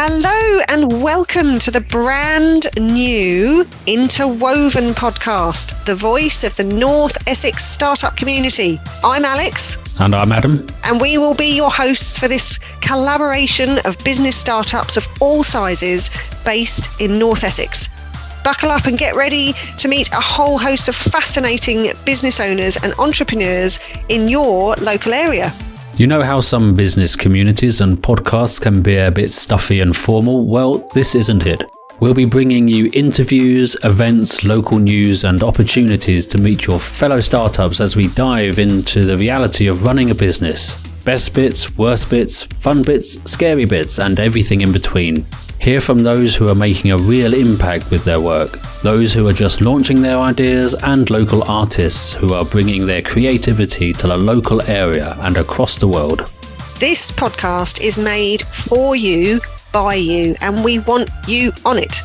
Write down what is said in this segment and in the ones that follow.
Hello and welcome to the brand new Interwoven podcast, the voice of the North Essex startup community. I'm Alex. And I'm Adam. And we will be your hosts for this collaboration of business startups of all sizes based in North Essex. Buckle up and get ready to meet a whole host of fascinating business owners and entrepreneurs in your local area. You know how some business communities and podcasts can be a bit stuffy and formal? Well, this isn't it. We'll be bringing you interviews, events, local news and opportunities to meet your fellow startups as we dive into the reality of running a business. Best bits, worst bits, fun bits, scary bits and everything in between. Hear from those who are making a real impact with their work, those who are just launching their ideas, and local artists who are bringing their creativity to the local area and across the world. This podcast is made for you, by you, and we want you on it.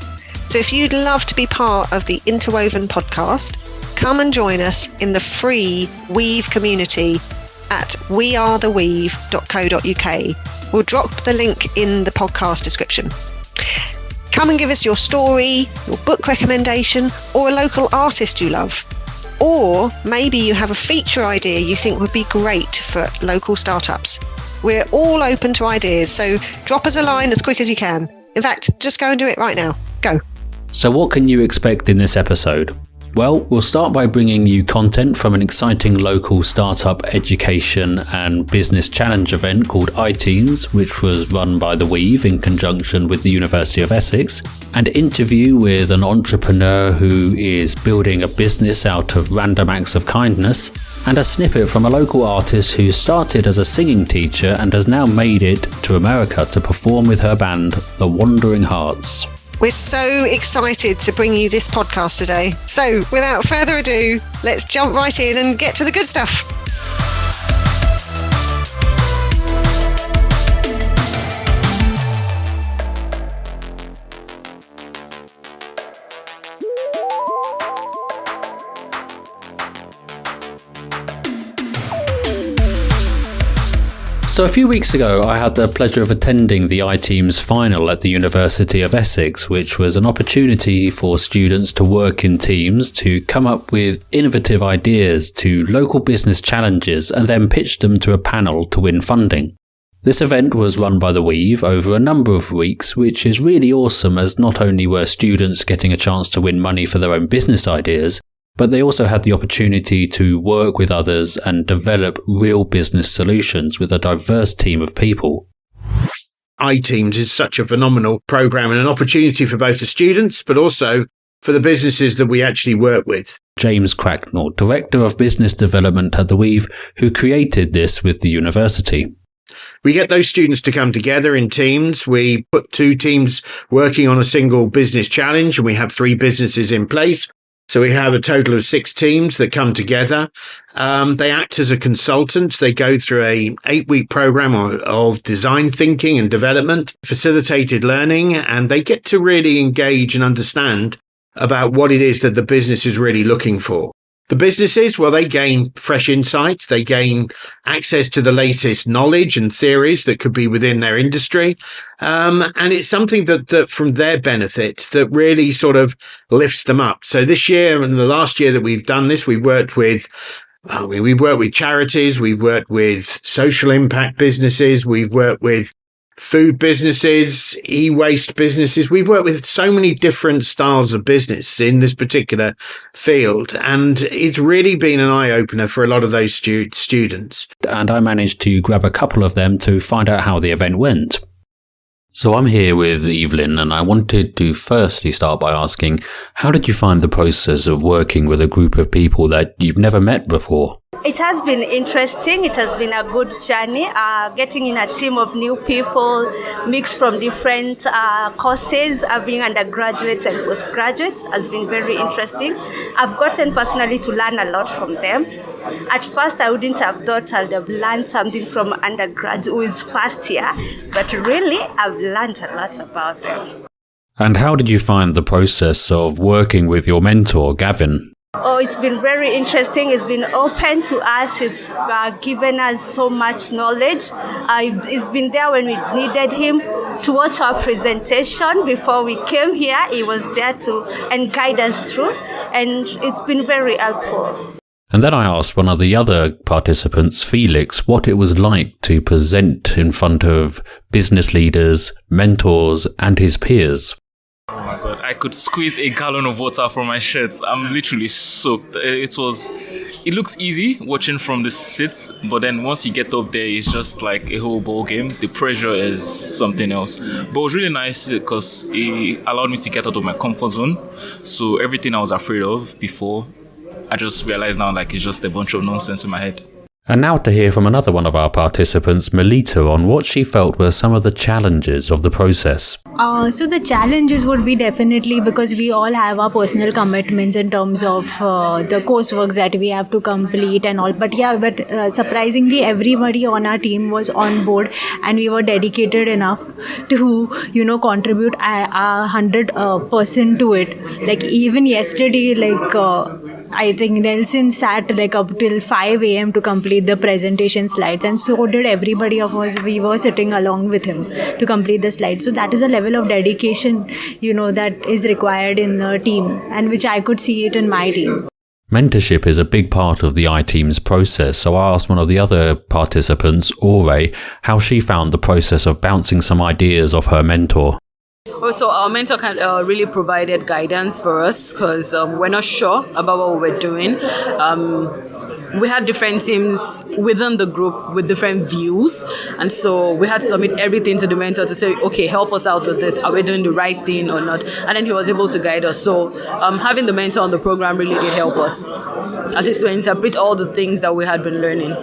So if you'd love to be part of the Interwoven podcast, come and join us in the free Weave community at wearetheweave.co.uk. We'll drop the link in the podcast description. Come and give us your story, your book recommendation, or a local artist you love. Or maybe you have a feature idea you think would be great for local startups. We're all open to ideas, so drop us a line as quick as you can. In fact, just go and do it right now. Go. So what can you expect in this episode? Well, we'll start by bringing you content from an exciting local startup education and business challenge event called iTEAMS, which was run by the Weave in conjunction with the University of Essex, and interview with an entrepreneur who is building a business out of random acts of kindness, and a snippet from a local artist who started as a singing teacher and has now made it to America to perform with her band, The Wandering Hearts. We're so excited to bring you this podcast today. So without further ado, let's jump right in and get to the good stuff. So a few weeks ago, I had the pleasure of attending the iTEAMS final at the University of Essex, which was an opportunity for students to work in teams to come up with innovative ideas to local business challenges and then pitch them to a panel to win funding. This event was run by the Weave over a number of weeks, which is really awesome as not only were students getting a chance to win money for their own business ideas, but they also had the opportunity to work with others and develop real business solutions with a diverse team of people. iTEAMS is such a phenomenal program and an opportunity for both the students, but also for the businesses that we actually work with. James Cracknell, Director of Business Development at the Weave, who created this with the university. We get those students to come together in teams. We put two teams working on a single business challenge, and we have 3 businesses in place. So we have a total of 6 teams that come together. They act as a consultant. They go through a 8-week program of design thinking and development, facilitated learning, and they get to really engage and understand about what it is that the business is really looking for. The businesses, well, they gain fresh insights. They gain access to the latest knowledge and theories that could be within their industry. And it's something that from their benefit that really sort of lifts them up. So this year and the last year that we've done this, we've worked with charities, we've worked with social impact businesses, we've worked with food businesses, e-waste businesses. We've worked with so many different styles of business in this particular field, and it's really been an eye-opener for a lot of those students. And I managed to grab a couple of them to find out how the event went. So I'm here with Evelyn, and I wanted to firstly start by asking, how did you find the process of working with a group of people that you've never met before? It has been interesting. It has been a good journey. Getting in a team of new people, mixed from different courses, being undergraduates and postgraduates, has been very interesting. I've gotten personally to learn a lot from them. At first, I wouldn't have thought I'd have learned something from undergrads who is first year, but really, I've learned a lot about them. And how did you find the process of working with your mentor, Gavin? Oh, it's been very interesting. It's been open to us. It's given us so much knowledge. It's been there when we needed him to watch our presentation before we came here. He was there and guide us through, and it's been very helpful. And then I asked one of the other participants, Felix, what it was like to present in front of business leaders, mentors, and his peers. Oh my God, I could squeeze a gallon of water from my shirt. I'm literally soaked. It looks easy watching from the seats, but then once you get up there, it's just like a whole ball game. The pressure is something else. But it was really nice because it allowed me to get out of my comfort zone. So everything I was afraid of before, I just realized now like it's just a bunch of nonsense in my head. And now to hear from another one of our participants, Melita, on what she felt were some of the challenges of the process. So the challenges would be definitely because we all have our personal commitments in terms of the coursework that we have to complete and all. But surprisingly, everybody on our team was on board and we were dedicated enough to, contribute 100% to it. Like even yesterday, I think Nelson sat up till 5 a.m. to complete the presentation slides, and so did everybody of us. We were sitting along with him to complete the slides. So that is a level of dedication, that is required in the team, and which I could see it in my team. Mentorship is a big part of the iTEAMS process, so I asked one of the other participants, Ore, how she found the process of bouncing some ideas off her mentor. Also, our mentor really provided guidance for us because we're not sure about what we're doing. We had different teams within the group with different views, and so we had to submit everything to the mentor to say, okay, help us out with this. Are we doing the right thing or not? And then he was able to guide us. So having the mentor on the program really did help us, at least to interpret all the things that we had been learning.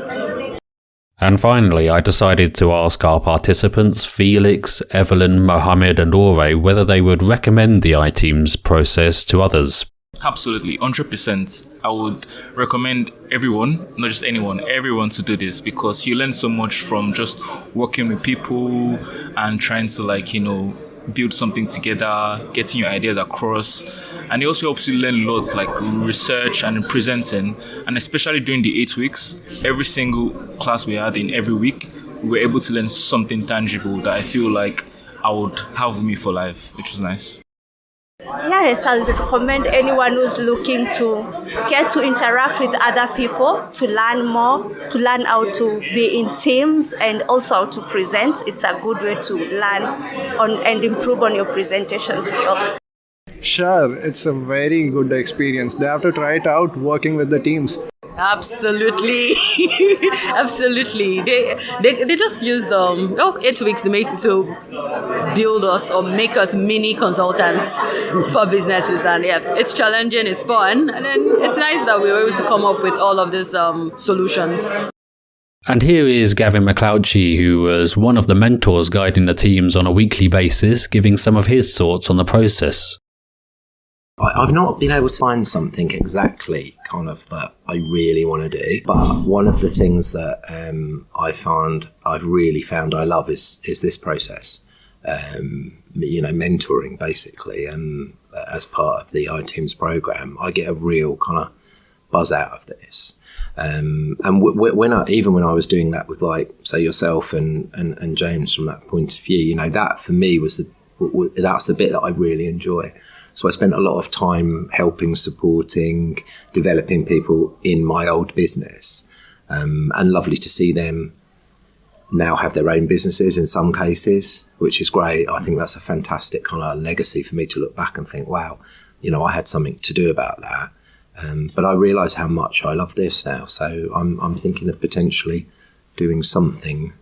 And finally, I decided to ask our participants, Felix, Evelyn, Mohammed and Ore, whether they would recommend the iTEAMS process to others. Absolutely, 100%. I would recommend everyone, not just anyone, everyone to do this because you learn so much from just working with people and trying to build something together, getting your ideas across. And it also helps you learn lots like research and presenting. And especially during the 8 weeks, every single class we had in every week, we were able to learn something tangible that I feel like I would have with me for life, which was nice. Yes, I would recommend anyone who's looking to get to interact with other people, to learn more, to learn how to be in teams and also how to present. It's a good way to learn and improve on your presentation skills. Sure, it's a very good experience. They have to try it out working with the teams. Absolutely. Absolutely. They just use the 8 weeks to build us or make us mini consultants for businesses. And yeah, it's challenging, it's fun, and then it's nice that we were able to come up with all of these solutions. And here is Gavin McClouchy, who was one of the mentors guiding the teams on a weekly basis, giving some of his thoughts on the process. I've not been able to find something exactly that I really want to do, but one of the things that I've really found I love is this process, mentoring basically, and as part of the iTEAMS program, I get a real buzz out of this. And when I was doing that with say yourself and James from that point of view, that for me that's the bit that I really enjoy. So I spent a lot of time helping, supporting, developing people in my old business. And lovely to see them now have their own businesses in some cases, which is great. I think that's a fantastic legacy for me to look back and think, wow, I had something to do about that. But I realise how much I love this now. So I'm thinking of potentially doing something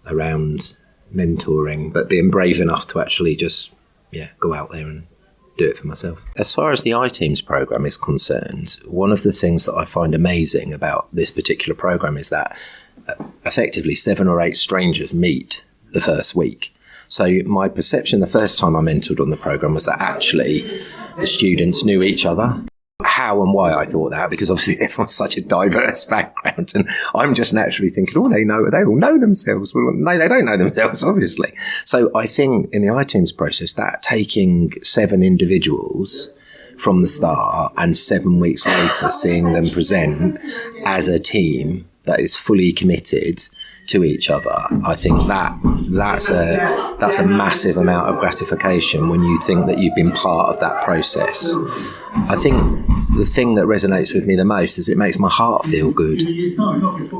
around mentoring, but being brave enough to actually just go out there and do it for myself. As far as the iTEAMS program is concerned, one of the things that I find amazing about this particular program is that effectively 7 or 8 strangers meet the first week. So my perception the first time I mentored on the program was that actually the students knew each other. How and why I thought that, because obviously everyone's such a diverse background, and I'm just naturally thinking, they all know themselves. Well, no, they don't know themselves, obviously. So I think in the iTEAMS process, that taking 7 individuals from the start, and 7 weeks later seeing them present as a team that is fully committed to each other, I think that's a massive amount of gratification when you think that you've been part of that process. I think the thing that resonates with me the most is it makes my heart feel good.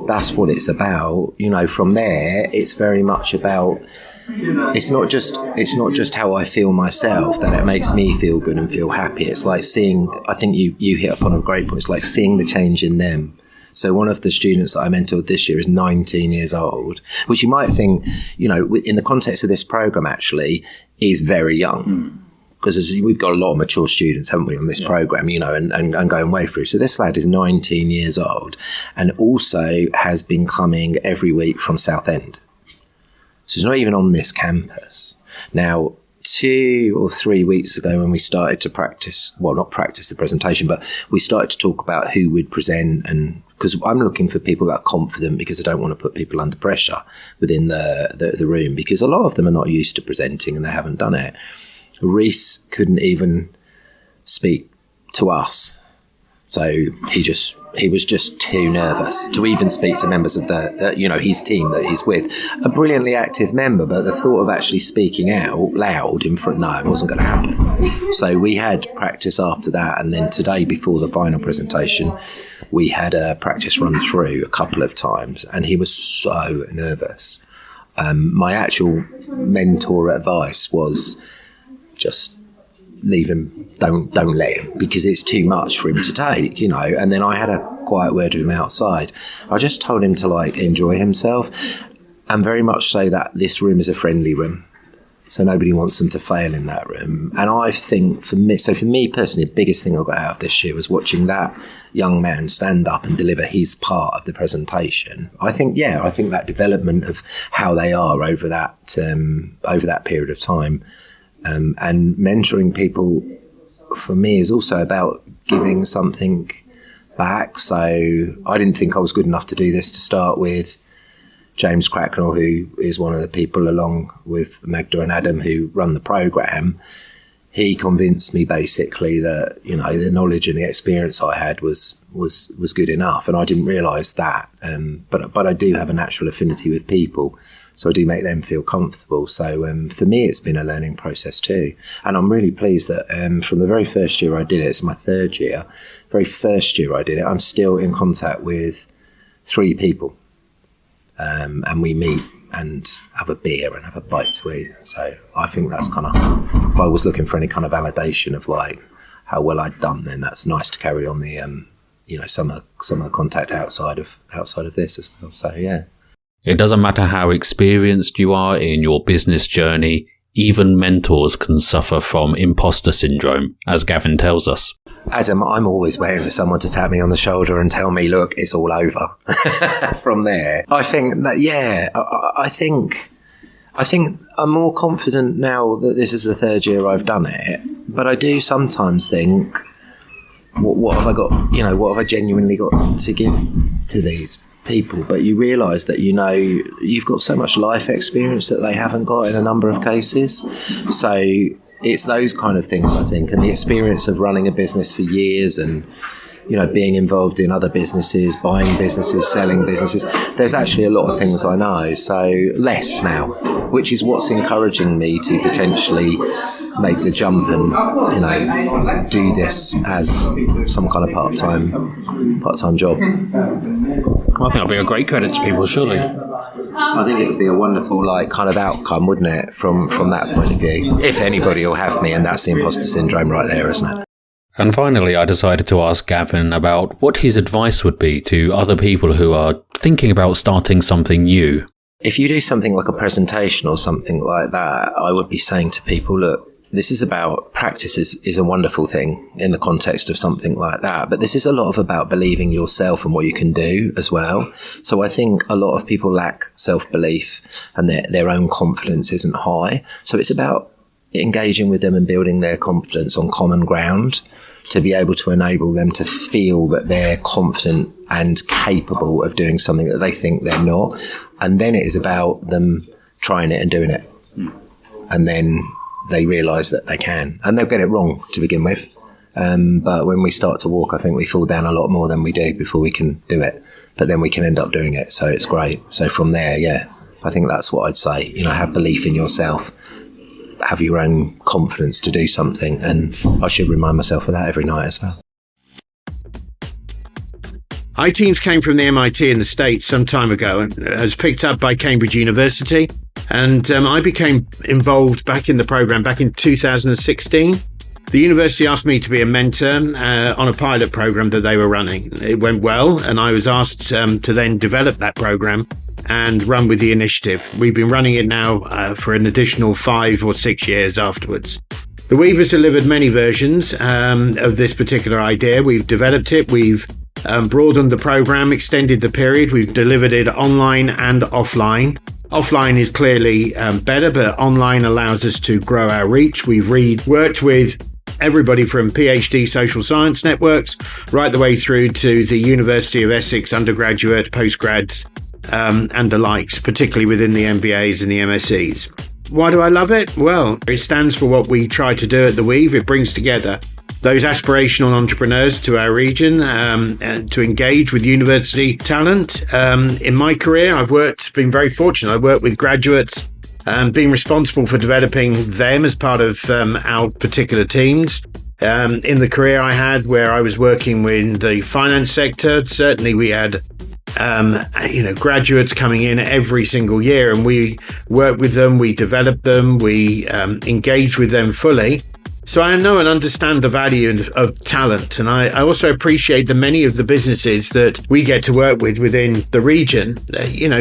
That's what it's about. You know, from there, it's very much about, it's not just how I feel myself, that it makes me feel good and feel happy. It's like seeing, I think you hit upon a great point, it's like seeing the change in them. So one of the students that I mentored this year is 19 years old, which you might think, you know, in the context of this program actually is very young. Because we've got a lot of mature students, haven't we, on this program, you know, and going way through. So this lad is 19 years old and also has been coming every week from Southend. So he's not even on this campus. Now, 2 or 3 weeks ago when we started to practice, well, not practice the presentation, but we started to talk about who would present, and because I'm looking for people that are confident, because I don't want to put people under pressure within the room, because a lot of them are not used to presenting and they haven't done it. Reese couldn't even speak to us. So he was just too nervous to even speak to members of his team that he's with. A brilliantly active member, but the thought of actually speaking out loud in front, no, it wasn't going to happen. So we had practice after that, and then today before the final presentation, we had a practice run through a couple of times, and he was so nervous. My actual mentor advice was just leave him, don't let him, because it's too much for him to take, you know. And then I had a quiet word with him outside. I just told him to enjoy himself, and very much say that this room is a friendly room, so nobody wants them to fail in that room. And I think for me personally, the biggest thing I got out of this year was watching that young man stand up and deliver his part of the presentation. I think that development of how they are over that period of time. And mentoring people for me is also about giving something back. So I didn't think I was good enough to do this to start with. James Cracknell, who is one of the people along with Magda and Adam who run the programme, he convinced me basically that, you know, the knowledge and the experience I had was good enough, and I didn't realise that. But I do have a natural affinity with people. So I do make them feel comfortable. So for me, it's been a learning process too. And I'm really pleased that from the very first year I did it, it's my 3rd year, very first year I did it, I'm still in contact with 3 people. And we meet and have a beer and have a bite to eat. So I think that's kind of, if I was looking for any kind of validation of how well I'd done, then that's nice to carry on the, some of the contact outside of this as well. So yeah. It doesn't matter how experienced you are in your business journey, even mentors can suffer from imposter syndrome, as Gavin tells us. Adam, I'm always waiting for someone to tap me on the shoulder and tell me, look, it's all over. From there, I think that, I think I'm more confident now that this is the 3rd year I've done it. But I do sometimes think, what have I got, what have I genuinely got to give to these people? But you realise that, you've got so much life experience that they haven't got in a number of cases. So it's those kind of things, I think, and the experience of running a business for years and, being involved in other businesses, buying businesses, selling businesses. There's actually a lot of things I know, so less now, which is what's encouraging me to potentially make the jump and, do this as some kind of part-time job. I think it'll be a great credit to people, surely. I think it would be a wonderful kind of outcome, wouldn't it, from that point of view? If anybody will have me, and that's the imposter syndrome right there, isn't it? And finally, I decided to ask Gavin about what his advice would be to other people who are thinking about starting something new. If you do something like a presentation or something like that, I would be saying to people, look, this is about practice is a wonderful thing in the context of something like that. But this is a lot about believing yourself and what you can do as well. So I think a lot of people lack self-belief and their own confidence isn't high. So it's about engaging with them and building their confidence on common ground to be able to enable them to feel that they're confident and capable of doing something that they think they're not. And then it is about them trying it and doing it. And then they realise that they can. And they'll get it wrong to begin with. But when we start to walk, I think we fall down a lot more than we do before we can do it. But then we can end up doing it. So it's great. So from there, yeah, I think that's what I'd say. You know, have belief in yourself, have your own confidence to do something. And I should remind myself of that every night as well. iTEAMS came from the MIT in the States some time ago and was picked up by Cambridge University. And I became involved back in the program back in 2016. The university asked me to be a mentor on a pilot program that they were running. It went well, and I was asked to then develop that program and run with the initiative. We've been running it now for an additional 5 or 6 years afterwards. The Weave has delivered many versions of this particular idea. We've developed it, we've broadened the program, extended the period, we've delivered it online and offline. Offline is clearly better, but online allows us to grow our reach. We've worked with everybody from PhD social science networks right the way through to the University of Essex undergraduate, postgrads, and the likes, particularly within the MBAs and the MScs. Why do I love it? Well, it stands for what we try to do at the Weave. It brings together those aspirational entrepreneurs to our region and to engage with university talent. In my career, been very fortunate. I've worked with graduates, being responsible for developing them as part of our particular teams. In the career I had where I was working with the finance sector, certainly we had graduates coming in every single year, and we worked with them, we developed them, we engaged with them fully. So I know and understand the value of talent, and I also appreciate that many of the businesses that we get to work with within the region,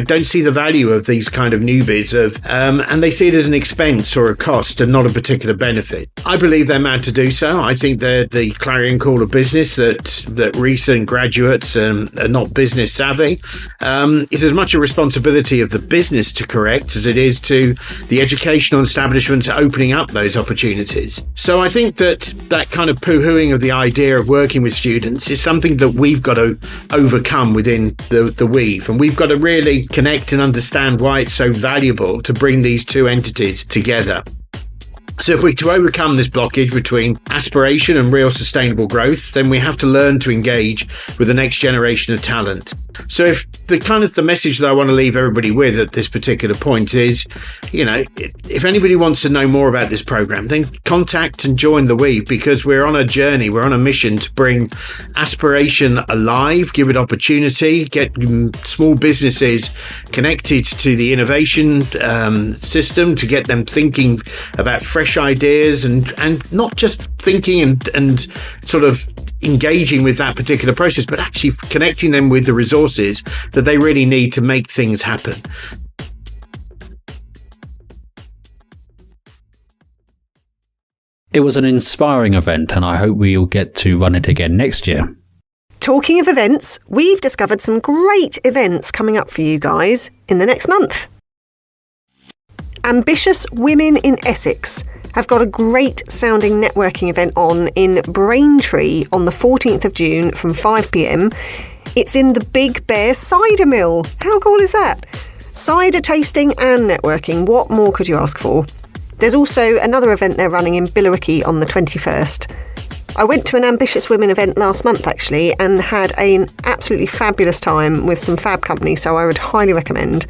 don't see the value of these kind of newbies and they see it as an expense or a cost and not a particular benefit. I believe they're mad to do so. I think they're the clarion call of business that recent graduates are not business savvy. It's as much a responsibility of the business to correct as it is to the educational establishments opening up those opportunities. So I think that kind of poo-hooing of the idea of working with students is something that we've got to overcome within the Weave. And we've got to really connect and understand why it's so valuable to bring these two entities together. So if we're to overcome this blockage between aspiration and real sustainable growth, then we have to learn to engage with the next generation of talent. So if the message that I want to leave everybody with at this particular point is, if anybody wants to know more about this program, then contact and join the Weave, because we're on a journey, we're on a mission to bring aspiration alive, give it opportunity, get small businesses connected to the innovation system, to get them thinking about fresh ideas and not just thinking and sort of engaging with that particular process, but actually connecting them with the resources that they really need to make things happen. It was an inspiring event, and I hope we'll get to run it again next year. Talking of events, we've discovered some great events coming up for you guys in the next month. Ambitious Women in Essex have got a great sounding networking event on in Braintree on the 14th of June from 5 p.m. It's in the Big Bear Cider Mill. How cool is that? Cider tasting and networking. What more could you ask for? There's also another event they're running in Billericay on the 21st. I went to an Ambitious Women event last month actually and had an absolutely fabulous time with some fab companies, so I would highly recommend.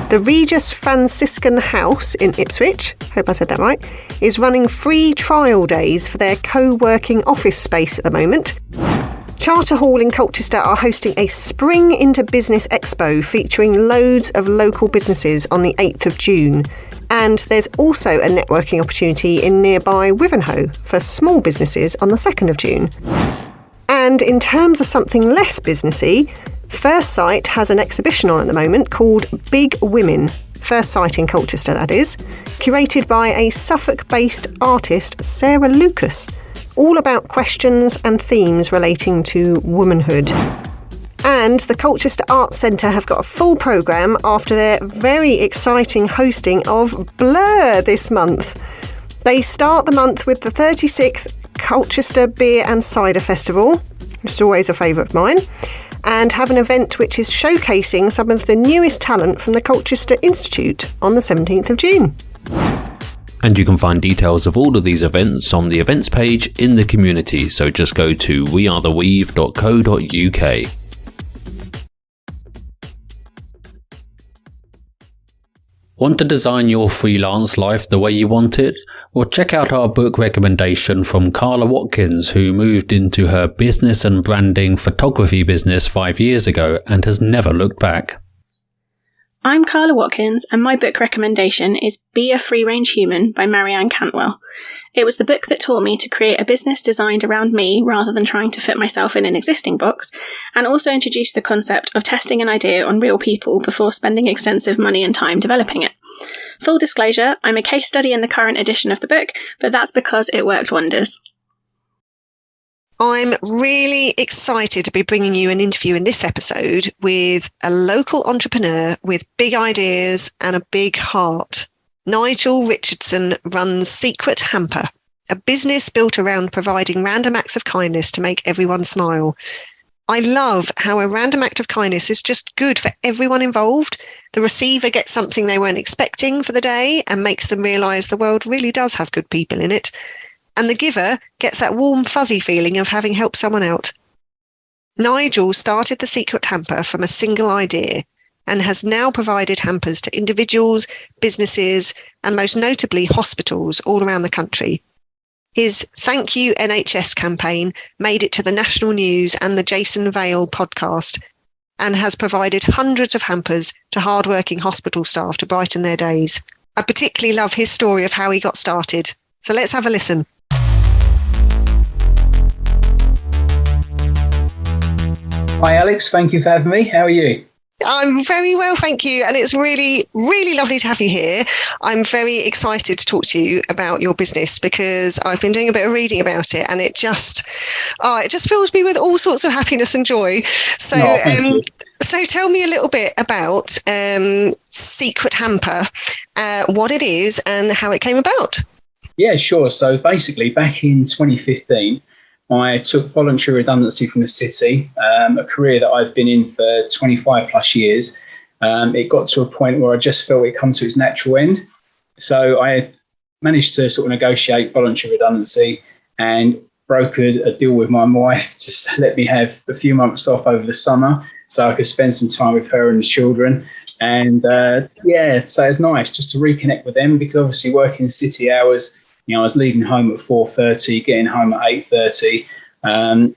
The Regis Franciscan House in Ipswich, hope I said that right, is running free trial days for their co-working office space at the moment. Charter Hall in Colchester are hosting a Spring into Business Expo featuring loads of local businesses on the 8th of June. And there's also a networking opportunity in nearby Wivenhoe for small businesses on the 2nd of June. And in terms of something less businessy, First Sight has an exhibition on at the moment called Big Women. First Sight in Colchester, that is, curated by a Suffolk-based artist, Sarah Lucas, all about questions and themes relating to womanhood. And the Colchester Arts Centre have got a full programme after their very exciting hosting of Blur this month. They start the month with the 36th Colchester Beer and Cider Festival, which is always a favourite of mine, and have an event which is showcasing some of the newest talent from the Colchester Institute on the 17th of June. And you can find details of all of these events on the events page in the community, so just go to wearetheweave.co.uk. Want to design your freelance life the way you want it? Well, check out our book recommendation from Carla Watkins, who moved into her business and branding photography business 5 years ago and has never looked back. I'm Carla Watkins, and my book recommendation is Be a Free-Range Human by Marianne Cantwell. It was the book that taught me to create a business designed around me rather than trying to fit myself in an existing box, and also introduced the concept of testing an idea on real people before spending extensive money and time developing it. Full disclosure, I'm a case study in the current edition of the book, but that's because it worked wonders. I'm really excited to be bringing you an interview in this episode with a local entrepreneur with big ideas and a big heart. Nigel Richardson runs Secret Hamper, a business built around providing random acts of kindness to make everyone smile. I love how a random act of kindness is just good for everyone involved. The receiver gets something they weren't expecting for the day and makes them realise the world really does have good people in it. And the giver gets that warm, fuzzy feeling of having helped someone out. Nigel started the Secret Hamper from a single idea and has now provided hampers to individuals, businesses, and most notably hospitals all around the country. His Thank You NHS campaign made it to the national news and the Jason Vale podcast and has provided hundreds of hampers to hardworking hospital staff to brighten their days. I particularly love his story of how he got started. So let's have a listen. Hi Alex, thank you for having me. How are you? I'm very well, thank you. And it's really, really lovely to have you here. I'm very excited to talk to you about your business because I've been doing a bit of reading about it and it just fills me with all sorts of happiness and joy. So, so tell me a little bit about Secret Hamper, what it is and how it came about. Yeah, sure. So basically back in 2015, I took voluntary redundancy from the city, a career that I've been in for 25 plus years. It got to a point where I just felt it come to its natural end. So I managed to sort of negotiate voluntary redundancy and brokered a deal with my wife to let me have a few months off over the summer so I could spend some time with her and the children. And so it's nice just to reconnect with them because obviously working city hours, I was leaving home at 4:30, getting home at 8:30, and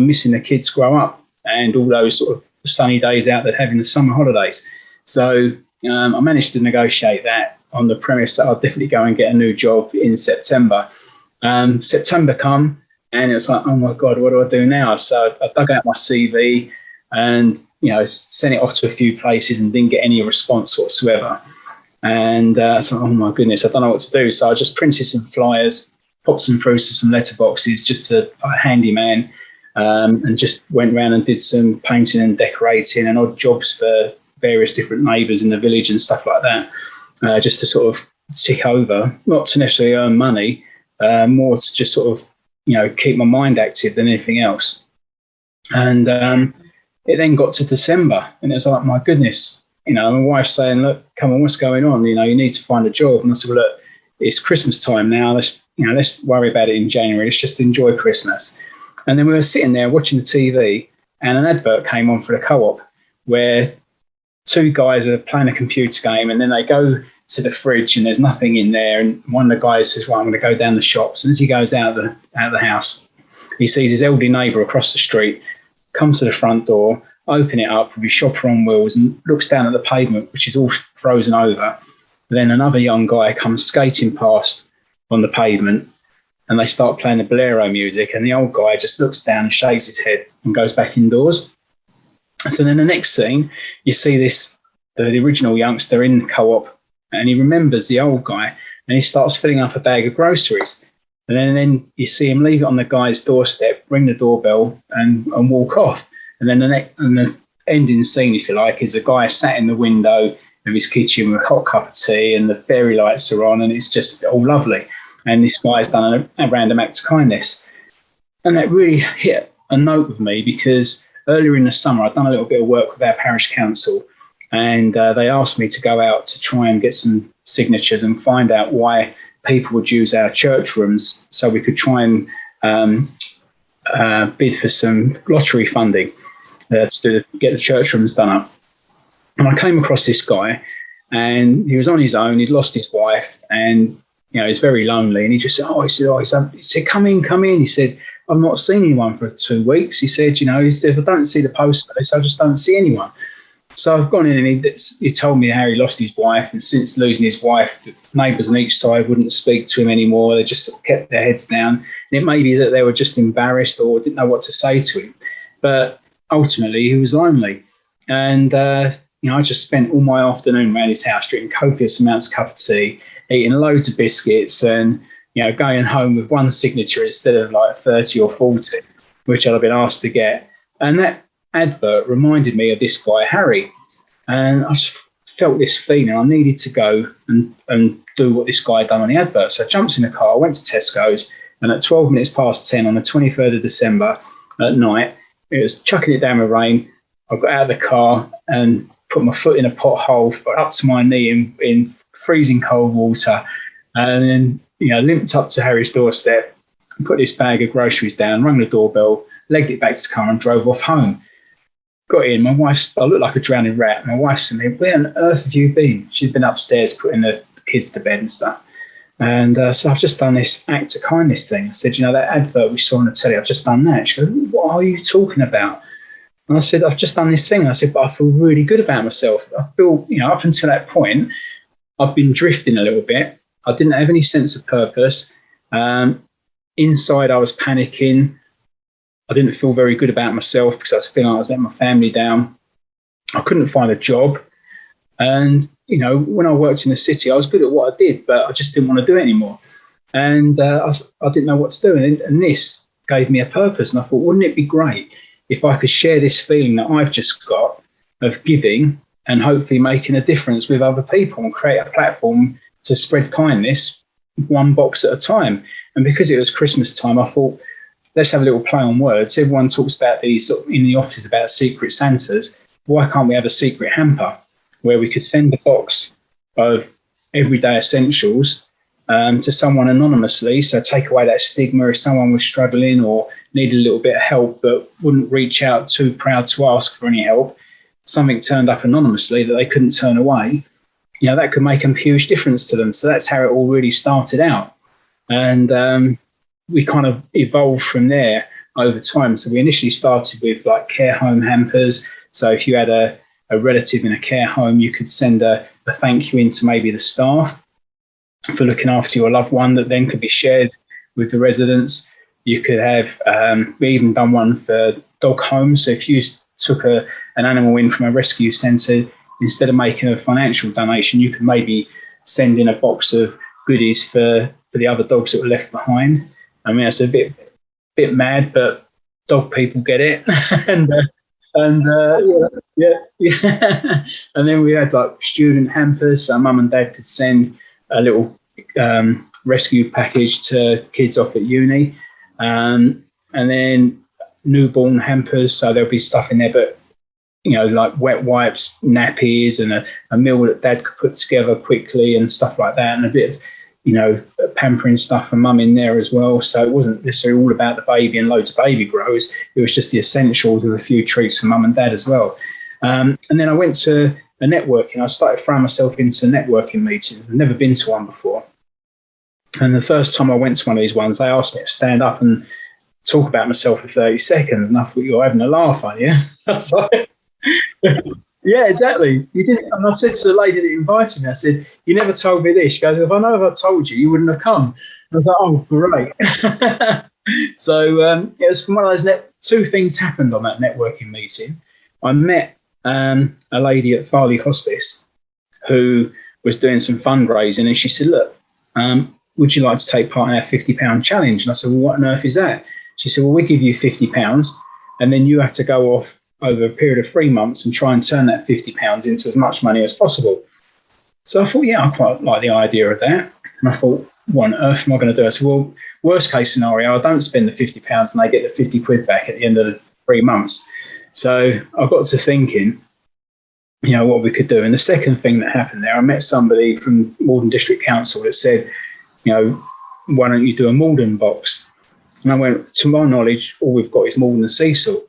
missing the kids grow up and all those sort of sunny days out that having the summer holidays. So I managed to negotiate that on the premise that I'll definitely go and get a new job in September. September come and it's like, oh my God, what do I do now? So I dug out my CV and, sent it off to a few places and didn't get any response whatsoever. And so, oh my goodness, I don't know what to do. So I just printed some flyers, popped them through some letterboxes just to a handyman, and just went around and did some painting and decorating and odd jobs for various different neighbours in the village and stuff like that, just to sort of tick over, not to necessarily earn money, more to just sort of, keep my mind active than anything else. And it then got to December and it was like, my goodness, my wife's saying, look, come on, what's going on? You need to find a job. And I said, well, look, it's Christmas time now. Let's worry about it in January. Let's just enjoy Christmas. And then we were sitting there watching the TV and an advert came on for the co-op where two guys are playing a computer game and then they go to the fridge and there's nothing in there. And one of the guys says, right, I'm going to go down the shops. And as he goes out of the house, he sees his elderly neighbour across the street, comes to the front door, open it up with his shopper on wheels and looks down at the pavement, which is all frozen over. Then another young guy comes skating past on the pavement and they start playing the bolero music and the old guy just looks down and shakes his head and goes back indoors. So then the next scene, you see the original youngster in the co-op and he remembers the old guy and he starts filling up a bag of groceries. And then you see him leave it on the guy's doorstep, ring the doorbell and walk off. And then the ending scene, if you like, is a guy sat in the window of his kitchen with a hot cup of tea and the fairy lights are on and it's just all lovely. And this guy's done a random act of kindness. And that really hit a note with me because earlier in the summer, I'd done a little bit of work with our parish council and they asked me to go out to try and get some signatures and find out why people would use our church rooms so we could try and bid for some lottery funding to get the church rooms done up. And I came across this guy, and he was on his own. He'd lost his wife, and he's very lonely. And he just said, he said, come in. He said, I've not seen anyone for 2 weeks. He said, he said, if I don't see the post, I just don't see anyone. So I've gone in, and he told me how he lost his wife, and since losing his wife, the neighbours on each side wouldn't speak to him anymore. They just kept their heads down. And it may be that they were just embarrassed or didn't know what to say to him. But ultimately, he was lonely. And, I just spent all my afternoon around his house drinking copious amounts of cup of tea, eating loads of biscuits, and, going home with one signature instead of like 30 or 40, which I'd have been asked to get. And that advert reminded me of this guy, Harry. And I just felt this feeling I needed to go and do what this guy had done on the advert. So I jumped in the car, went to Tesco's, and at 12 minutes past 10 on the 23rd of December at night, it was chucking it down with rain. I got out of the car and put my foot in a pothole up to my knee in freezing cold water, and then limped up to Harry's doorstep, put this bag of groceries down, rang the doorbell, legged it back to the car and drove off home. Got in, I looked like a drowning rat. My wife said to me, where on earth have you been? She'd been upstairs putting the kids to bed and stuff. And so I've just done this act of kindness thing. I said, that advert we saw on the telly, I've just done that. She goes, what are you talking about? And I said, I've just done this thing. I said, but I feel really good about myself. I feel, up until that point, I've been drifting a little bit. I didn't have any sense of purpose. Inside, I was panicking. I didn't feel very good about myself because I was feeling like I was letting my family down. I couldn't find a job. And, when I worked in the city, I was good at what I did, but I just didn't want to do it anymore. And I didn't know what to do. And this gave me a purpose. And I thought, wouldn't it be great if I could share this feeling that I've just got of giving and hopefully making a difference with other people and create a platform to spread kindness one box at a time. And because it was Christmas time, I thought, let's have a little play on words. Everyone talks about these in the office about secret Santas. Why can't we have a secret hamper where we could send a box of everyday essentials to someone anonymously? So take away that stigma if someone was struggling or needed a little bit of help but wouldn't reach out, too proud to ask for any help. Something turned up anonymously that they couldn't turn away. That could make a huge difference to them. So that's how it all really started out. And we kind of evolved from there over time. So we initially started with like care home hampers. So if you had a relative in a care home, you could send a thank you into maybe the staff for looking after your loved one that then could be shared with the residents. You could have, we even done one for dog homes. So if you took an animal in from a rescue centre, instead of making a financial donation, you could maybe send in a box of goodies for the other dogs that were left behind. I mean, it's a bit mad, but dog people get it. and And then we had like student hampers, so mum and dad could send a little rescue package to kids off at uni. And then newborn hampers, so there'll be stuff in there, but like wet wipes, nappies, and a meal that dad could put together quickly and stuff like that, and a bit of pampering stuff for mum in there as well. So it wasn't necessarily all about the baby and loads of baby grows. It was just the essentials with a few treats for mum and dad as well. And then I went to a networking. I started throwing myself into networking meetings. I've never been to one before. And the first time I went to one of these ones, they asked me to stand up and talk about myself for 30 seconds. And I thought, you're having a laugh, aren't you? I was like, yeah, exactly. You didn't. And I said to the lady that invited me, I said, you never told me this. She goes, if I told you, you wouldn't have come. I was like, oh, great. So it was from one of those two things happened on that networking meeting. I met a lady at Farley Hospice who was doing some fundraising, and she said, look, would you like to take part in our £50 challenge? And I said, well, what on earth is that? She said, well, we give you £50 and then you have to go off over a period of 3 months and try and turn that £50 into as much money as possible. So I thought, yeah, I quite like the idea of that. And I thought, what on earth am I going to do? I said, well, worst case scenario, I don't spend the £50 and they get the 50 quid back at the end of the 3 months. So I got to thinking, what we could do. And the second thing that happened there, I met somebody from Malden District Council that said, why don't you do a Malden box? And I went, to my knowledge, all we've got is Malden and sea salt.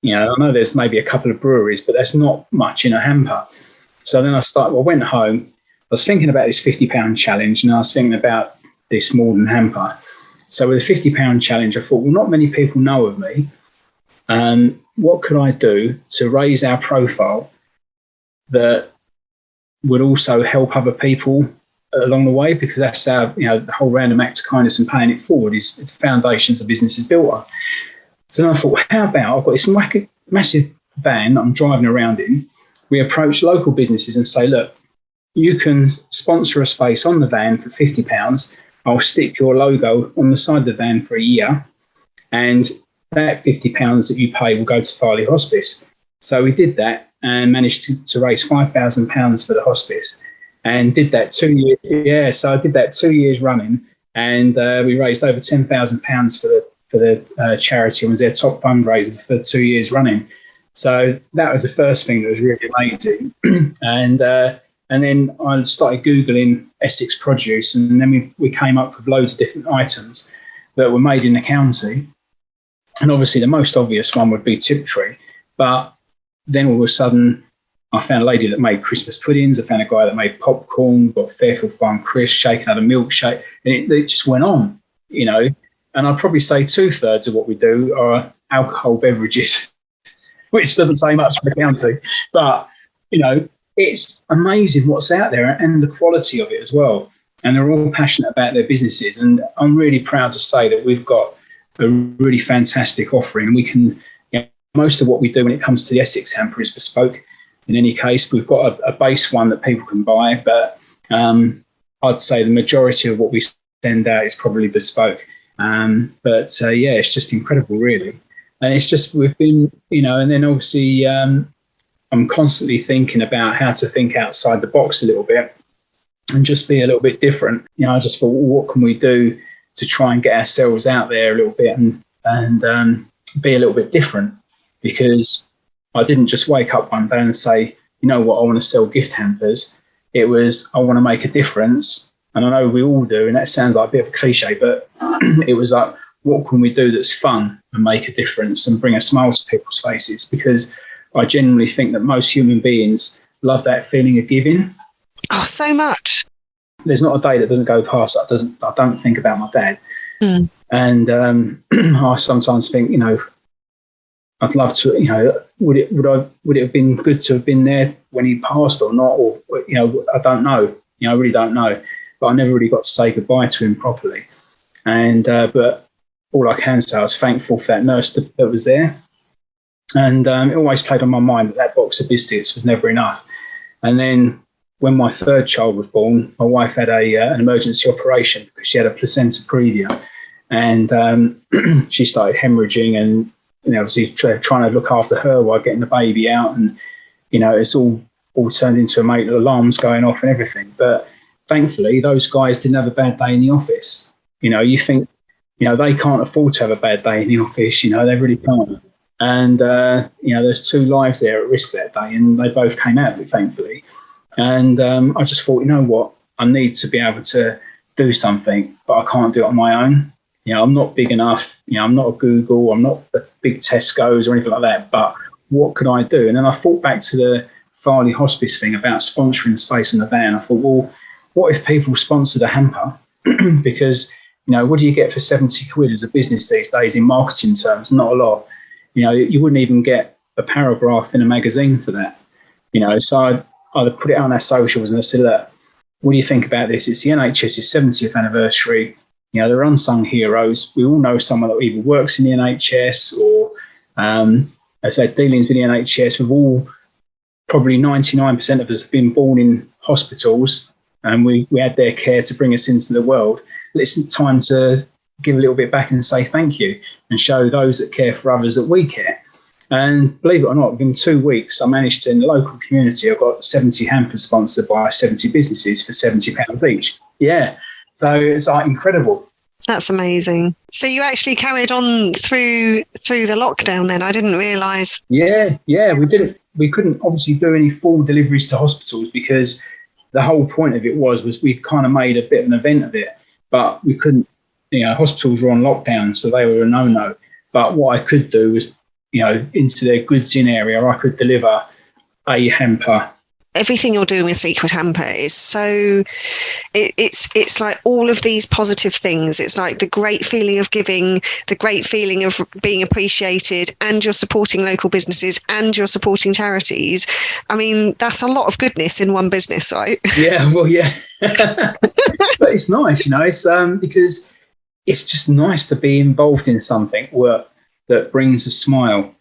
I know there's maybe a couple of breweries, but there's not much in a hamper. So then I went home. I was thinking about this £50 challenge, and I was thinking about this Malden hamper. So with a £50 challenge, I thought, well, not many people know of me. What could I do to raise our profile that would also help other people along the way? Because that's our, the whole random act of kindness and paying it forward it's the foundations a business is built on. So then I thought, well, how about I've got this massive van that I'm driving around in. We approach local businesses and say, look, you can sponsor a space on the van for £50. I'll stick your logo on the side of the van for a year, and that £50 that you pay will go to Farley Hospice. So we did that and managed to raise £5,000 for the hospice, and did that 2 years. Yeah, so I did that 2 years running, and we raised over £10,000 for the charity, and was their top fundraiser for 2 years running. So that was the first thing that was really amazing. And then I started Googling Essex produce, and then we came up with loads of different items that were made in the county. And obviously the most obvious one would be Tiptree. But then all of a sudden I found a lady that made Christmas puddings. I found a guy that made popcorn, got Fairfield Farm crisps, shaken out a milkshake. And it just went on, And I'd probably say 2/3 of what we do are alcohol beverages, which doesn't say much for the county. But, it's amazing what's out there and the quality of it as well. And they're all passionate about their businesses. And I'm really proud to say that we've got a really fantastic offering. We can, most of what we do when it comes to the Essex hamper is bespoke. In any case, we've got a base one that people can buy, but I'd say the majority of what we send out is probably bespoke. It's just incredible, really. And it's just, we've been, and then obviously I'm constantly thinking about how to think outside the box a little bit and just be a little bit different. I just thought, well, what can we do to try and get ourselves out there a little bit and be a little bit different? Because I didn't just wake up one day and say, I want to sell gift hampers. It was, I want to make a difference. And I know we all do, and that sounds like a bit of a cliche, but it was like, what can we do that's fun and make a difference and bring a smile to people's faces? Because I genuinely think that most human beings love that feeling of giving. Oh, so much. There's not a day that doesn't go past that I don't think about my dad. Mm. And I sometimes think, I'd love to, would it have been good to have been there when he passed or not? Or, I don't know. I really don't know. But I never really got to say goodbye to him properly. And, but all I can say, I was thankful for that nurse that was there. And it always played on my mind that box of biscuits was never enough. And then when my third child was born, my wife had an emergency operation because she had a placenta previa. And she started hemorrhaging and, obviously trying to look after her while getting the baby out. And, it's all turned into alarms going off and everything. But thankfully, those guys didn't have a bad day in the office. You think, they can't afford to have a bad day in the office. They really can't. And, there's two lives there at risk that day, and they both came out of it, thankfully. And I just thought, what? I need to be able to do something, but I can't do it on my own. I'm not big enough. I'm not a Google. I'm not a big Tesco's or anything like that. But what could I do? And then I thought back to the Farley Hospice thing about sponsoring space in the van. I thought, well, what if people sponsored a hamper? Because, what do you get for 70 quid as a business these days in marketing terms? Not a lot. You wouldn't even get a paragraph in a magazine for that. So I'd put it on our socials and I said, look, what do you think about this? It's the NHS's 70th anniversary. They're unsung heroes. We all know someone that either works in the NHS or has had dealings with the NHS. We've all, probably 99% of us have been born in hospitals, and we had their care to bring us into the world. It's time to give a little bit back and say thank you and show those that care for others that we care. And believe it or not, within 2 weeks, I managed to, in the local community, I got 70 hampers sponsored by 70 businesses for £70 each. Yeah. So it's incredible. That's amazing. So you actually carried on through the lockdown then? I didn't realise. Yeah, we did it. We couldn't obviously do any full deliveries to hospitals because the whole point of it was we kind of made a bit of an event of it. but we couldn't, hospitals were on lockdown, so they were a no-no. But what I could do was, into their goods in area, I could deliver a hamper. Everything you're doing with Secret Hamper is so, it's like all of these positive things. It's like the great feeling of giving, the great feeling of being appreciated, and you're supporting local businesses and you're supporting charities. I mean, that's a lot of goodness in one business, right? Yeah, well, yeah. But it's nice, it's because it's just nice to be involved in something that brings a smile.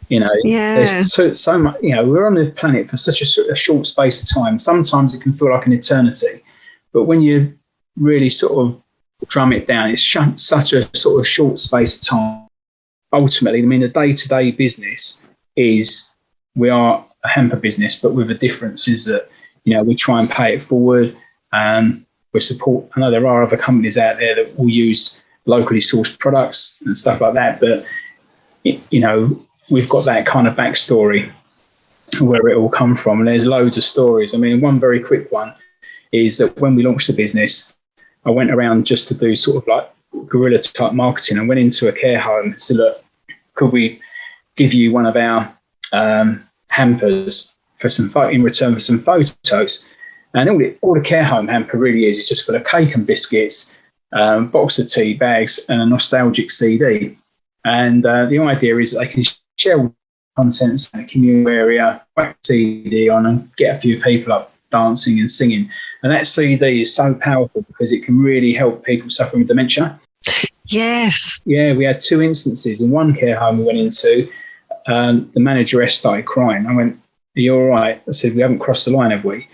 There's so much, we're on the planet for such a short space of time. Sometimes it can feel like an eternity, but when you really sort of drum it down, it's such a sort of short space of time. Ultimately, I mean, the day-to-day business is, we are a hamper business, but with a difference is that, we try and pay it forward. We support, I know there are other companies out there that will use locally sourced products and stuff like that, but, we've got that kind of backstory where it all come from. And there's loads of stories. I mean, one very quick one is that when we launched the business, I went around just to do sort of like guerrilla type marketing. I went into a care home and said, look, could we give you one of our hampers for in return for some photos? And all the care home hamper really is just full of cake and biscuits, box of tea bags, and a nostalgic CD. And the idea is that they can share contents in a communal area, whack CD on and get a few people up dancing and singing. And that CD is so powerful because it can really help people suffering with dementia. Yes. Yeah, we had 2 instances. In one care home we went into, the manageress started crying. I went, are you all right? I said, we haven't crossed the line, have we?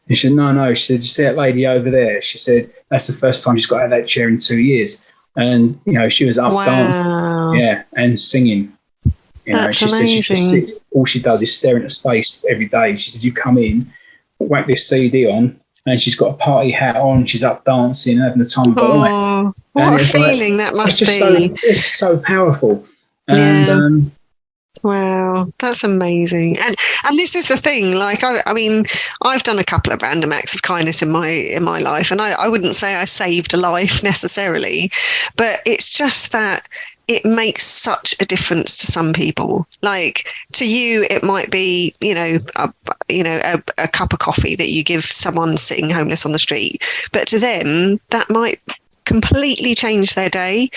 And she said, no. She said, you see that lady over there? She said, that's the first time she's got out of that chair in 2 years. And, she was up dancing, and singing. That's she amazing. said she just sits, all she does is stare into space every day. She said, you come in, whack this CD on, and she's got a party hat on, she's up dancing, having the time of her life. What a feeling that must be. It's so powerful. And wow, that's amazing. And this is the thing, like, I mean, I've done a couple of random acts of kindness in my life, and I wouldn't say I saved a life necessarily, but it's just that it makes such a difference to some people. Like, to you, it might be, a cup of coffee that you give someone sitting homeless on the street, but to them, that might completely change their day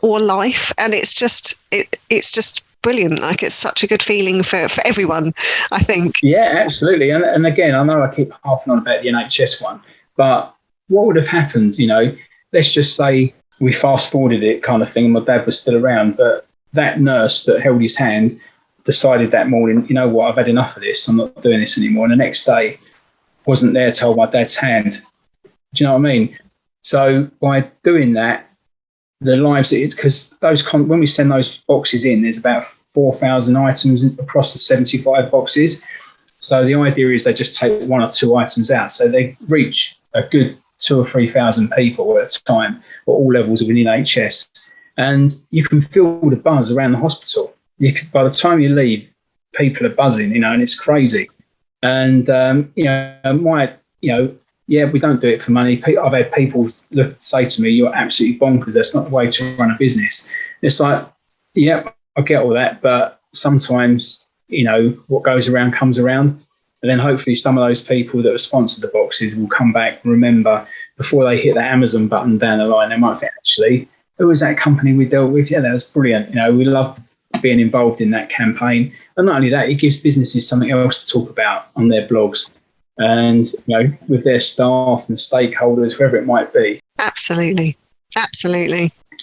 or life. And it's just brilliant. Like, it's such a good feeling for everyone, I think. Yeah, absolutely. And again, I know I keep harping on about the NHS one, but what would have happened, let's just say we fast forwarded it kind of thing, and my dad was still around, but that nurse that held his hand decided that morning, you know what, I've had enough of this, I'm not doing this anymore. And the next day wasn't there to hold my dad's hand. Do you know what I mean? So by doing that, the lives, because when we send those boxes in, there's about 4,000 items across the 75 boxes. So the idea is they just take 1 or 2 items out. So they reach a good 2,000 or 3,000 people at a time at all levels within NHS. And you can feel the buzz around the hospital. By the time you leave, people are buzzing, and it's crazy. And, we don't do it for money. I've had people say to me, you're absolutely bonkers. That's not the way to run a business. It's like, yeah, I get all that. But sometimes, what goes around comes around. And then hopefully some of those people that have sponsored the boxes will come back and remember before they hit that Amazon button down the line. They might think, actually, who was that company we dealt with? Yeah, that was brilliant. We love being involved in that campaign. And not only that, it gives businesses something else to talk about on their blogs. And, with their staff and stakeholders, whoever it might be. Absolutely.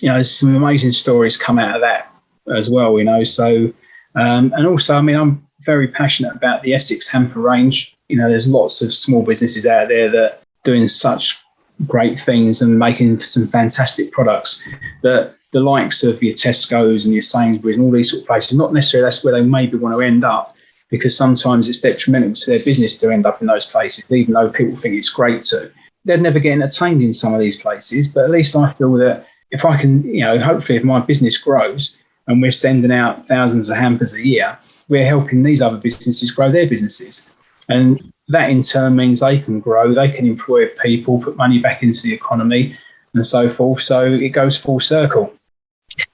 There's some amazing stories come out of that as well, So, and also, I'm very passionate about the Essex hamper range. There's lots of small businesses out there that are doing such great things and making some fantastic products that the likes of your Tesco's and your Sainsbury's and all these sort of places, not necessarily that's where they maybe want to end up, because sometimes it's detrimental to their business to end up in those places, even though people think it's great to. They'd never get entertained in some of these places, but at least I feel that if I can, hopefully if my business grows and we're sending out thousands of hampers a year, we're helping these other businesses grow their businesses. And that in turn means they can grow, they can employ people, put money back into the economy and so forth. So it goes full circle.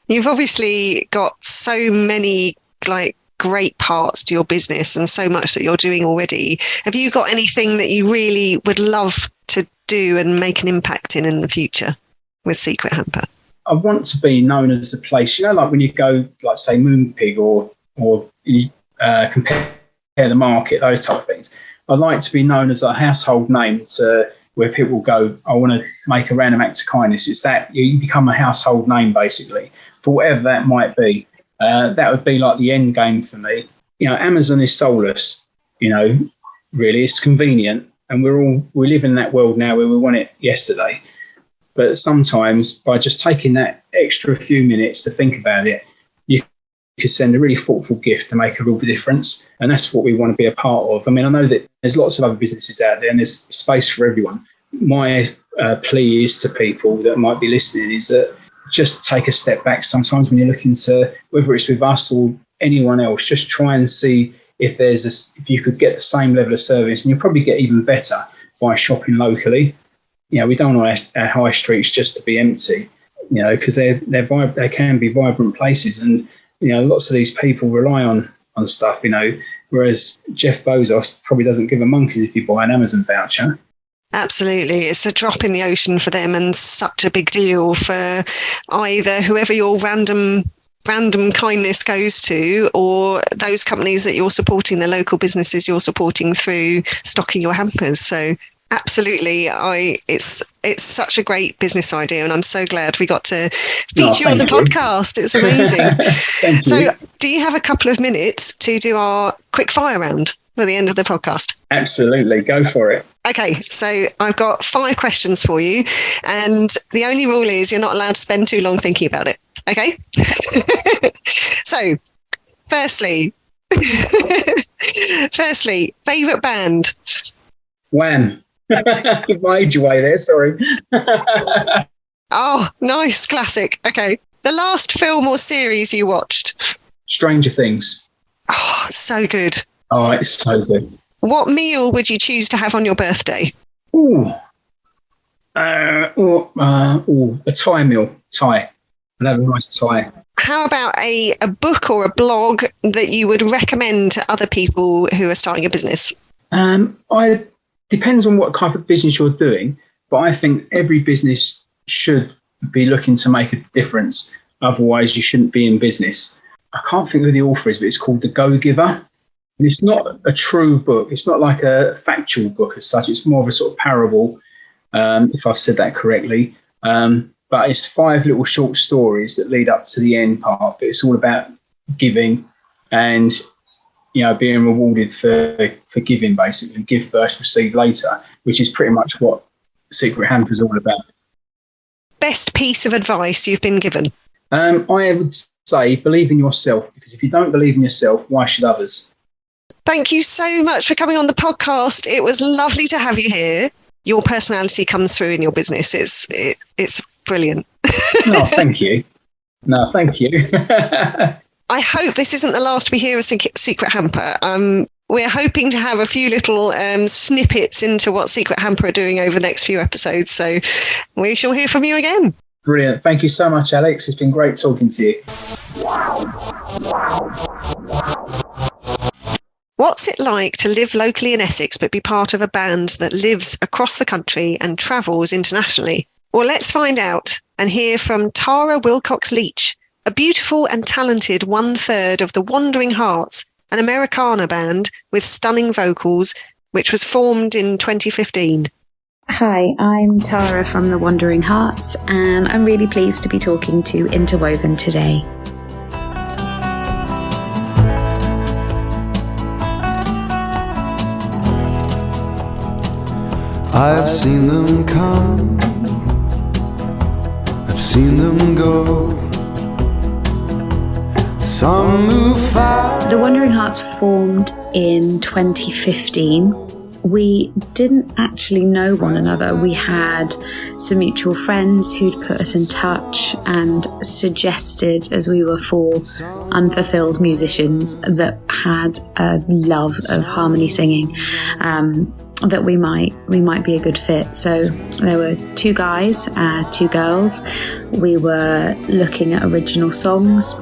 You've obviously got so many great parts to your business and so much that you're doing already. Have you got anything that you really would love to do and make an impact in the future with Secret Hamper? I want to be known as a place, like when you go, like say Moonpig or you compare the market, those type of things. I'd like to be known as a household name to where people go, I want to make a random act of kindness. It's that you become a household name, basically, for whatever that might be. That would be like the end game for me. Amazon is soulless, really. It's convenient. And we live in that world now where we want it yesterday. But sometimes by just taking that extra few minutes to think about it, you could send a really thoughtful gift to make a real difference. And that's what we want to be a part of. I mean, I know that there's lots of other businesses out there and there's space for everyone. My plea is to people that might be listening is that just take a step back sometimes when you're looking to, whether it's with us or anyone else, just try and see if if you could get the same level of service, and you'll probably get even better by shopping locally. We don't want our high streets just to be empty, because they can be vibrant places, and lots of these people rely on stuff, whereas Jeff Bezos probably doesn't give a monkeys if you buy an Amazon voucher. Absolutely. It's a drop in the ocean for them and such a big deal for either whoever your random kindness goes to, or those companies that you're supporting, the local businesses you're supporting through stocking your hampers. So absolutely, it's such a great business idea, and I'm so glad we got to feature you on the podcast. It's amazing. So do you have a couple of minutes to do our quick fire round for the end of the podcast? Absolutely, go for it. Okay, so I've got 5 questions for you, and the only rule is you're not allowed to spend too long thinking about it. Okay? So, firstly, favourite band? Wham. My age away there, sorry. Oh, nice, classic. Okay. The last film or series you watched? Stranger Things. Oh, so good. Oh, it's so good. What meal would you choose to have on your birthday? A Thai meal. Thai. I'd have a nice Thai. How about a book or a blog that you would recommend to other people who are starting a business? Depends on what type of business you're doing, but I think every business should be looking to make a difference. Otherwise, you shouldn't be in business. I can't think who the author is, but it's called The Go-Giver. It's not a true book. It's not like a factual book as such. It's more of a sort of parable, if I've said that correctly. But it's 5 little short stories that lead up to the end part. But it's all about giving and, being rewarded for giving, basically. Give first, receive later, which is pretty much what Secret Hamper is all about. Best piece of advice you've been given? I would say believe in yourself, because if you don't believe in yourself, why should others? Thank you so much for coming on the podcast. It was lovely to have you here. Your personality comes through in your business. It's brilliant. Oh, thank you. No, thank you. I hope this isn't the last we hear of Secret Hamper. We're hoping to have a few little snippets into what Secret Hamper are doing over the next few episodes. So we shall hear from you again. Brilliant. Thank you so much, Alex. It's been great talking to you. What's it like to live locally in Essex but be part of a band that lives across the country and travels internationally? Well, let's find out and hear from Tara Wilcox-Leach, a beautiful and talented 1/3 of the Wandering Hearts, an Americana band with stunning vocals, which was formed in 2015. Hi, I'm Tara from the Wandering Hearts, and I'm really pleased to be talking to Interwoven today. I've seen them come, I've seen them go. Some move fast. The Wandering Hearts formed in 2015. we didn't actually know one another. We had some mutual friends who'd put us in touch and suggested, as we were 4 unfulfilled musicians that had a love of harmony singing, that we might be a good fit. So there were 2 guys, 2 girls. We were looking at original songs.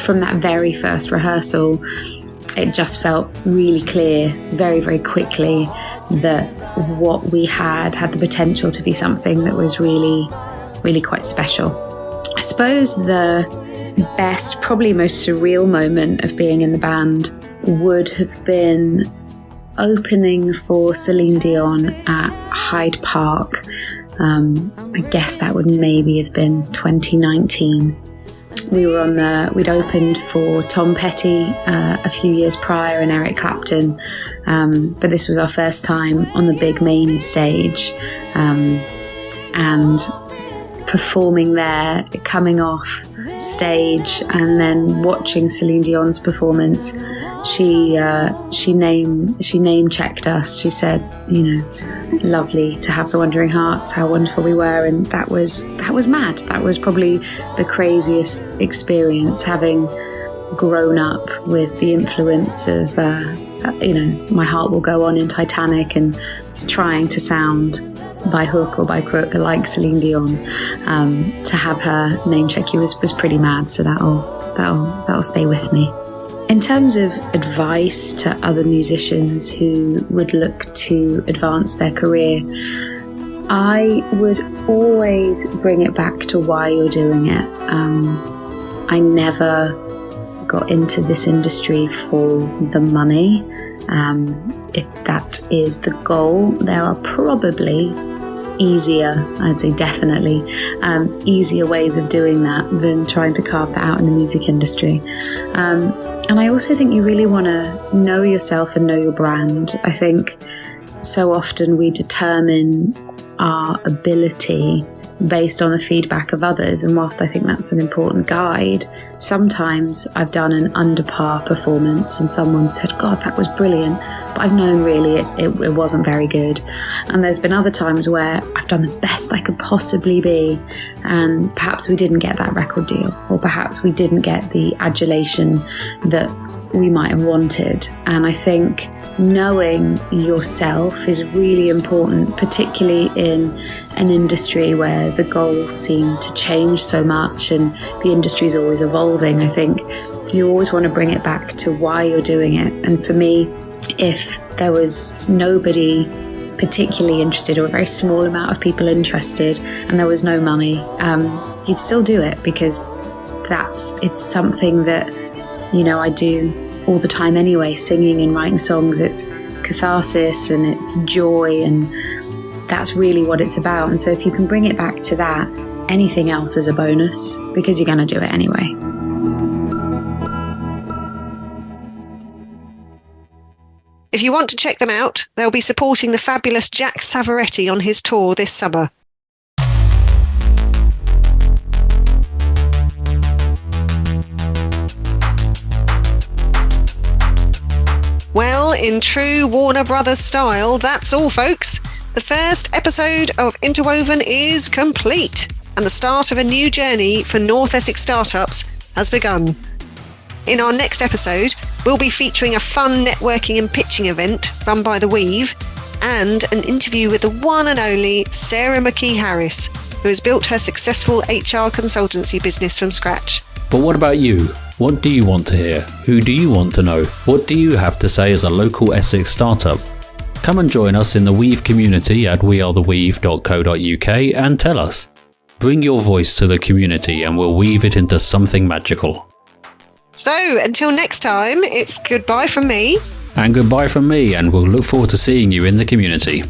From that very first rehearsal, it just felt really clear very, very quickly that what we had the potential to be something that was really, really quite special. I suppose the best, probably most surreal moment of being in the band would have been opening for Celine Dion at Hyde Park. I guess that would maybe have been 2019. We'd opened for Tom Petty a few years prior and Eric Clapton, but this was our first time on the big main stage, and performing there, coming off stage and then watching Celine Dion's performance. She name checked us. She said, lovely to have the Wandering Hearts, how wonderful we were, and that was mad. That was probably the craziest experience, having grown up with the influence of My Heart Will Go On in Titanic and trying to sound by hook or by crook like Celine Dion. To have her name check you was pretty mad, so that'll stay with me. In terms of advice to other musicians who would look to advance their career, I would always bring it back to why you're doing it. I never got into this industry for the money. If that is the goal, there are probably definitely easier ways of doing that than trying to carve that out in the music industry. And I also think you really want to know yourself and know your brand. I think so often we determine our ability based on the feedback of others, and whilst I think that's an important guide, sometimes I've done an under par performance and someone said, God, that was brilliant, but I've known really it wasn't very good. And there's been other times where I've done the best I could possibly be, and perhaps we didn't get that record deal, or perhaps we didn't get the adulation that we might have wanted. And I think knowing yourself is really important, particularly in an industry where the goals seem to change so much and the industry is always evolving. I think you always want to bring it back to why you're doing it. And for me, if there was nobody particularly interested, or a very small amount of people interested, and there was no money, you'd still do it, because it's something that I do all the time anyway. Singing and writing songs, it's catharsis and it's joy, and that's really what it's about. And so if you can bring it back to that, anything else is a bonus, because you're going to do it anyway. If you want to check them out, they'll be supporting the fabulous Jack Savoretti on his tour this summer. Well, in true Warner Brothers style, that's all, folks. The first episode of Interwoven is complete, and the start of a new journey for North Essex startups has begun. In our next episode, we'll be featuring a fun networking and pitching event run by The Weave, and an interview with the one and only Sarah McKee Harris, who has built her successful HR consultancy business from scratch. But what about you? What do you want to hear? Who do you want to know? What do you have to say as a local Essex startup? Come and join us in the Weave community at wearetheweave.co.uk and tell us. Bring your voice to the community and we'll weave it into something magical. So, until next time, it's goodbye from me. And goodbye from me, and we'll look forward to seeing you in the community.